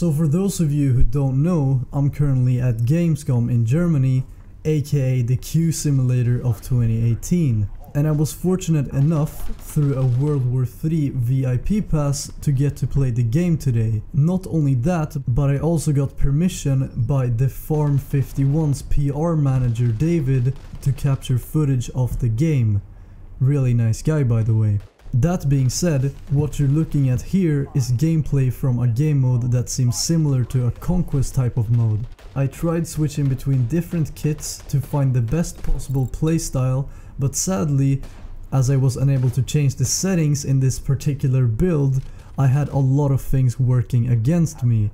So for those of you who don't know, I'm currently at Gamescom in Germany, aka the Q Simulator of 2018. And I was fortunate enough, through a World War III VIP pass, to get to play the game today. Not only that, but I also got permission by the Farm 51's PR Manager Dawid to capture footage of the game. Really nice guy, by the way. That being said, what you're looking at here is gameplay from a game mode that seems similar to a conquest type of mode. I tried switching between different kits to find the best possible playstyle, but sadly, as I was unable to change the settings in this particular build, I had a lot of things working against me.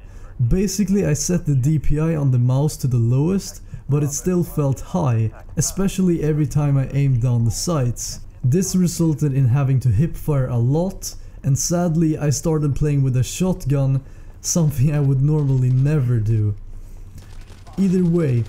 Basically, I set the DPI on the mouse to the lowest, but it still felt high, especially every time I aimed down the sights. This resulted in having to hipfire a lot, and sadly I started playing with a shotgun, something I would normally never do. Either way,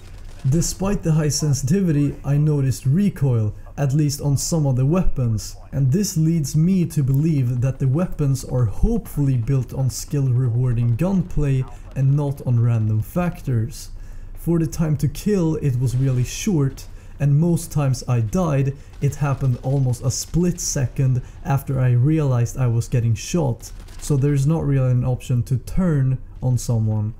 despite the high sensitivity, I noticed recoil, at least on some of the weapons, and this leads me to believe that the weapons are hopefully built on skill rewarding gunplay and not on random factors. For the time to kill, it was really short, and most times I died, it happened almost a split second after I realized I was getting shot, so there's not really an option to turn on someone.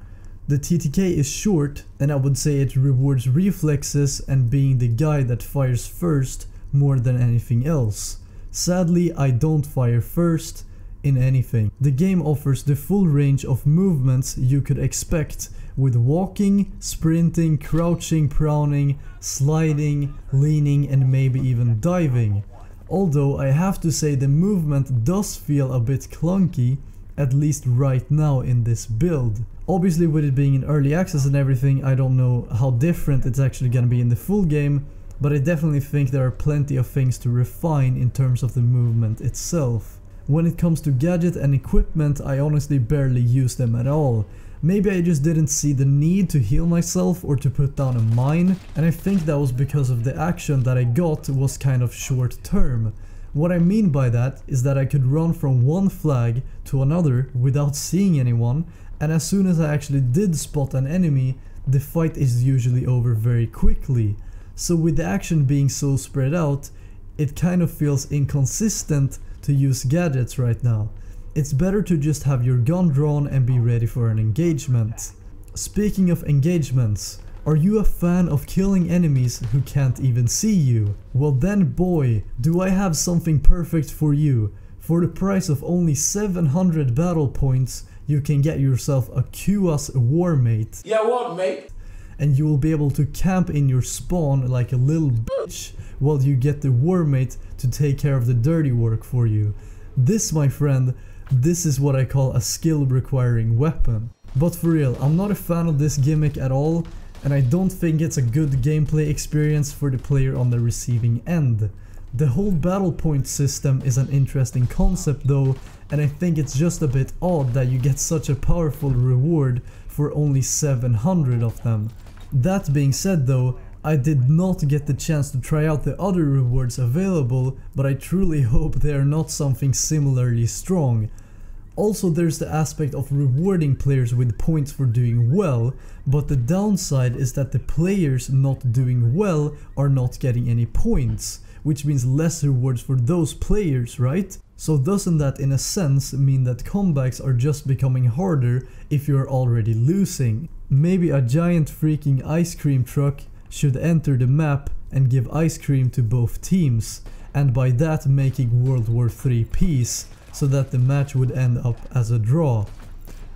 The TTK is short, and I would say it rewards reflexes and being the guy that fires first more than anything else. Sadly, I don't fire first in anything. The game offers the full range of movements you could expect, with walking, sprinting, crouching, prowling, sliding, leaning, and maybe even diving. Although I have to say the movement does feel a bit clunky, at least right now in this build. Obviously, with it being in early access and everything, I don't know how different it's actually gonna be in the full game, but I definitely think there are plenty of things to refine in terms of the movement itself. When it comes to gadget and equipment, I honestly barely use them at all. Maybe I just didn't see the need to heal myself or to put down a mine, and I think that was because of the action that I got was kind of short term. What I mean by that is that I could run from one flag to another without seeing anyone, and as soon as I actually did spot an enemy, the fight is usually over very quickly. So with the action being so spread out, it kind of feels inconsistent to use gadgets right now. It's better to just have your gun drawn and be ready for an engagement. Speaking of engagements, are you a fan of killing enemies who can't even see you? Well then boy, do I have something perfect for you. For the price of only 700 battle points, you can get yourself a QS Warmate. Yeah, what, mate? And you will be able to camp in your spawn like a little bitch while you get the Warmate to take care of the dirty work for you. This, my friend, this is what I call a skill requiring weapon. But for real, I'm not a fan of this gimmick at all, and I don't think it's a good gameplay experience for the player on the receiving end. The whole battle point system is an interesting concept though, and I think it's just a bit odd that you get such a powerful reward for only 700 of them. That being said though, I did not get the chance to try out the other rewards available, but I truly hope they are not something similarly strong. Also, there's the aspect of rewarding players with points for doing well, but the downside is that the players not doing well are not getting any points, which means less rewards for those players, right? So doesn't that in a sense mean that comebacks are just becoming harder if you're already losing? Maybe a giant freaking ice cream truck should enter the map and give ice cream to both teams, and by that making World War III peace, so that the match would end up as a draw.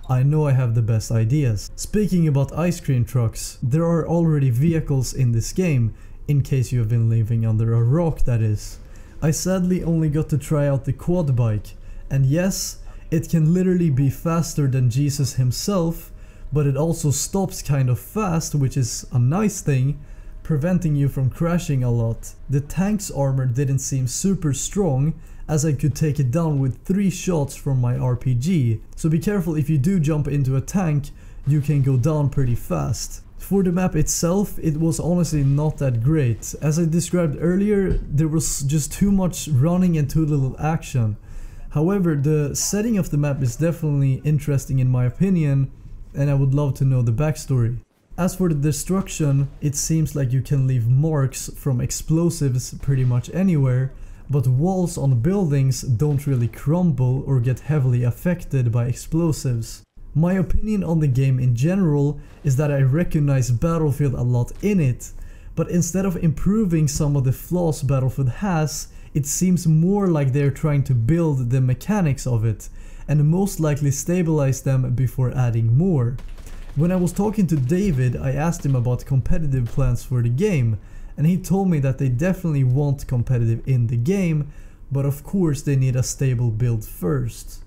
I know I have the best ideas. Speaking about ice cream trucks, there are already vehicles in this game, in case you have been living under a rock, that is. I sadly only got to try out the quad bike, and yes, it can literally be faster than Jesus himself, but it also stops kind of fast, which is a nice thing, preventing you from crashing a lot. The tank's armor didn't seem super strong, as I could take it down with 3 shots from my RPG, so be careful if you do jump into a tank, you can go down pretty fast. For the map itself, it was honestly not that great. As I described earlier, there was just too much running and too little action. However, the setting of the map is definitely interesting in my opinion, and I would love to know the backstory. As for the destruction, it seems like you can leave marks from explosives pretty much anywhere, but walls on buildings don't really crumble or get heavily affected by explosives. My opinion on the game in general is that I recognize Battlefield a lot in it, but instead of improving some of the flaws Battlefield has, it seems more like they're trying to build the mechanics of it, and most likely stabilize them before adding more. When I was talking to David, I asked him about competitive plans for the game, and he told me that they definitely want competitive in the game, but of course they need a stable build first.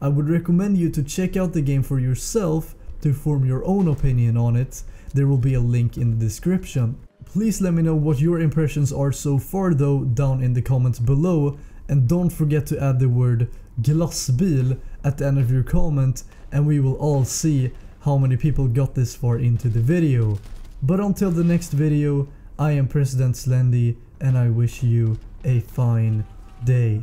I would recommend you to check out the game for yourself to form your own opinion on it. There will be a link in the description. Please let me know what your impressions are so far though down in the comments below, and don't forget to add the word glassbil at the end of your comment, and we will all see how many people got this far into the video. But until the next video, I am PresidentSlendy and I wish you a fine day.